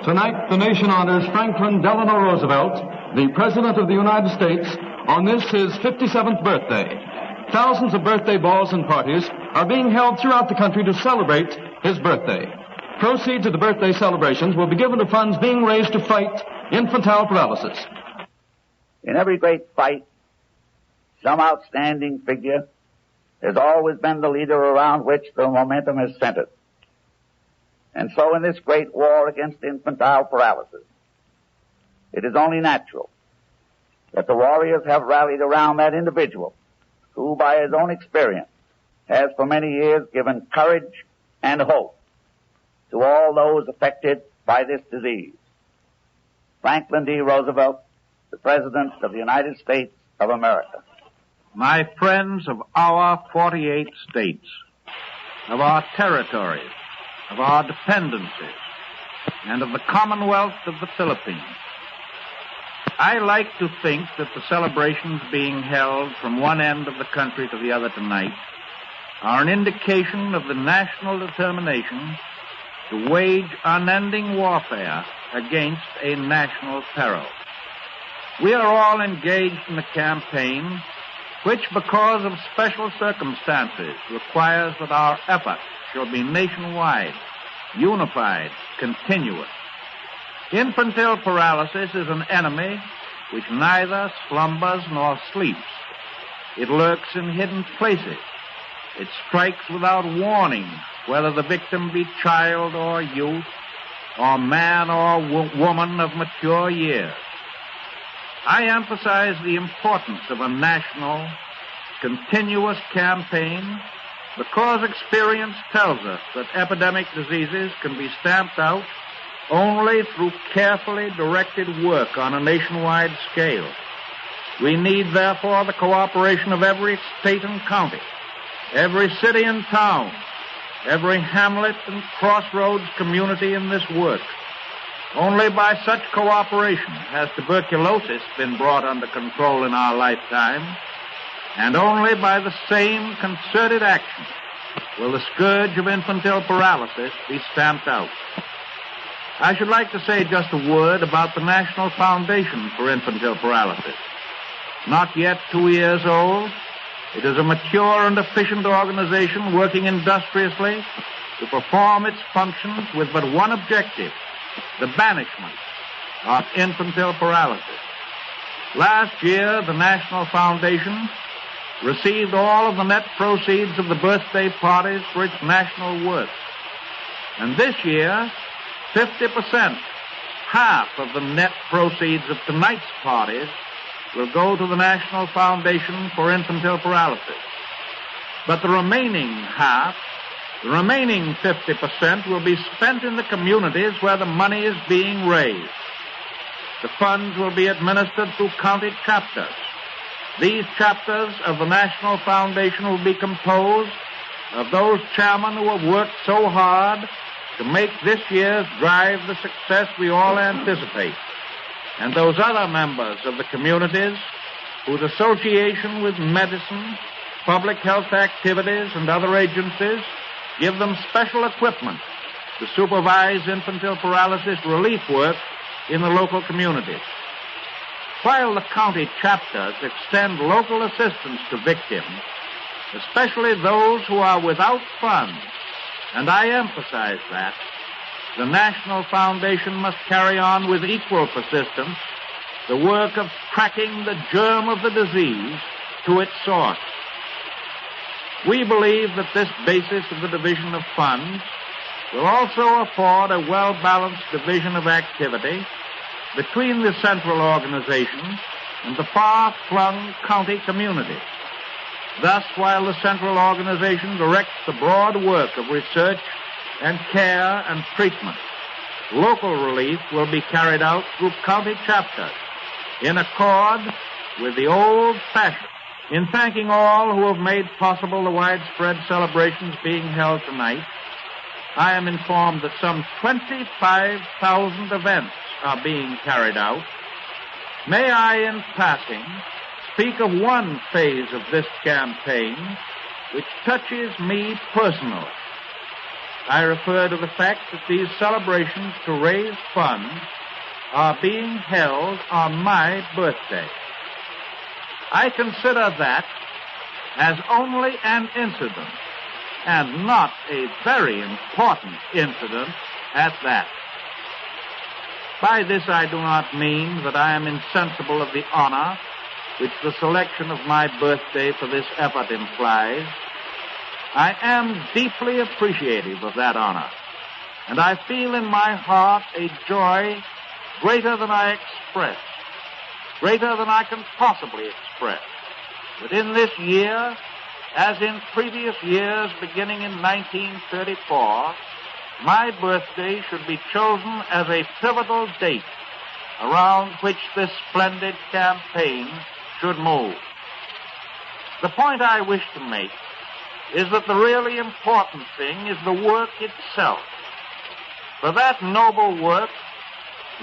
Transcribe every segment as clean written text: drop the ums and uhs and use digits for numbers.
Tonight, the nation honors Franklin Delano Roosevelt, the President of the United States, on this, his 57th birthday. Thousands of birthday balls and parties are being held throughout the country to celebrate his birthday. Proceeds of the birthday celebrations will be given to funds being raised to fight infantile paralysis. In every great fight, some outstanding figure has always been the leader around which the momentum is centered. And so in this great war against infantile paralysis, it is only natural that the warriors have rallied around that individual who, by his own experience, has for many years given courage and hope to all those affected by this disease. Franklin D. Roosevelt, the President of the United States of America. My friends of our 48 states, of our territories, of our dependencies, and of the Commonwealth of the Philippines, I like to think that the celebrations being held from one end of the country to the other tonight are an indication of the national determination to wage unending warfare against a national peril. We are all engaged in a campaign which, because of special circumstances, requires that our effort shall be nationwide, unified, continuous. Infantile paralysis is an enemy which neither slumbers nor sleeps. It lurks in hidden places. It strikes without warning, whether the victim be child or youth, or man or woman of mature years. I emphasize the importance of a national, continuous campaign because experience tells us that epidemic diseases can be stamped out only through carefully directed work on a nationwide scale. We need, therefore, the cooperation of every state and county, every city and town, every hamlet and crossroads community in this work. Only by such cooperation has tuberculosis been brought under control in our lifetime, and only by the same concerted action will the scourge of infantile paralysis be stamped out. I should like to say just a word about the National Foundation for Infantile Paralysis. Not yet 2 years old, it is a mature and efficient organization working industriously to perform its functions with but one objective: the banishment of infantile paralysis. Last year, the National Foundation received all of the net proceeds of the birthday parties for its national work. And this year, 50%, half of the net proceeds of tonight's parties, will go to the National Foundation for Infantile Paralysis. But the remaining half, the remaining 50%, will be spent in the communities where the money is being raised. The funds will be administered through county chapters. These chapters of the National Foundation will be composed of those chairmen who have worked so hard to make this year's drive the success we all anticipate, and those other members of the communities whose association with medicine, public health activities, and other agencies give them special equipment to supervise infantile paralysis relief work in the local communities. While the county chapters extend local assistance to victims, especially those who are without funds, and I emphasize that, the National Foundation must carry on with equal persistence the work of tracking the germ of the disease to its source. We believe that this basis of the division of funds will also afford a well-balanced division of activity between the central organization and the far-flung county communities. Thus, while the central organization directs the broad work of research and care and treatment, local relief will be carried out through county chapters in accord with the old fashion. In thanking all who have made possible the widespread celebrations being held tonight, I am informed that some 25,000 events are being carried out. May I, in passing, speak of one phase of this campaign which touches me personally. I refer to the fact that these celebrations to raise funds are being held on my birthday. I consider that as only an incident, and not a very important incident at that. By this I do not mean that I am insensible of the honor which the selection of my birthday for this effort implies. I am deeply appreciative of that honor, and I feel in my heart a joy greater than I express, greater than I can possibly express, that in this year, as in previous years beginning in 1934, my birthday should be chosen as a pivotal date around which this splendid campaign should move. The point I wish to make is that the really important thing is the work itself. For that noble work,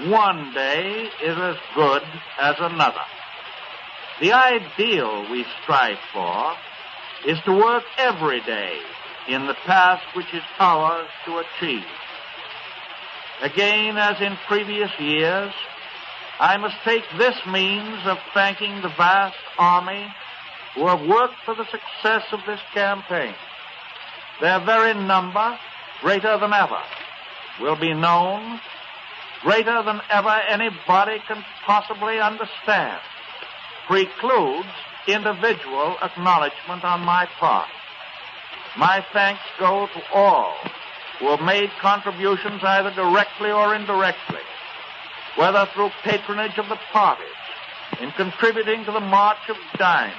one day is as good as another. The ideal we strive for is to work every day in the task which is ours to achieve. Again, as in previous years, I must take this means of thanking the vast army who have worked for the success of this campaign. Their very number, greater than ever, will be known, greater than ever anybody can possibly understand, precludes individual acknowledgement on my part. My thanks go to all who have made contributions either directly or indirectly, whether through patronage of the parties, in contributing to the March of Dimes,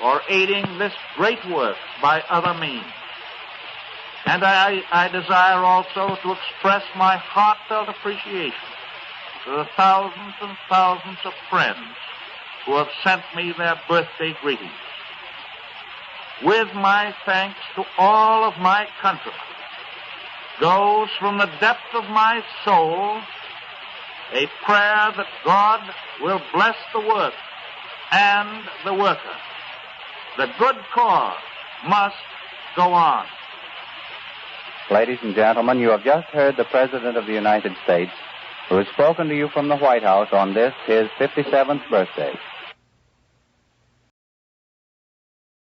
or aiding this great work by other means. And I desire also to express my heartfelt appreciation to the thousands and thousands of friends who have sent me their birthday greetings. With my thanks to all of my countrymen goes from the depth of my soul a prayer that God will bless the work and the worker. The good cause must go on. Ladies and gentlemen, you have just heard the President of the United States, who has spoken to you from the White House on this, his 57th birthday.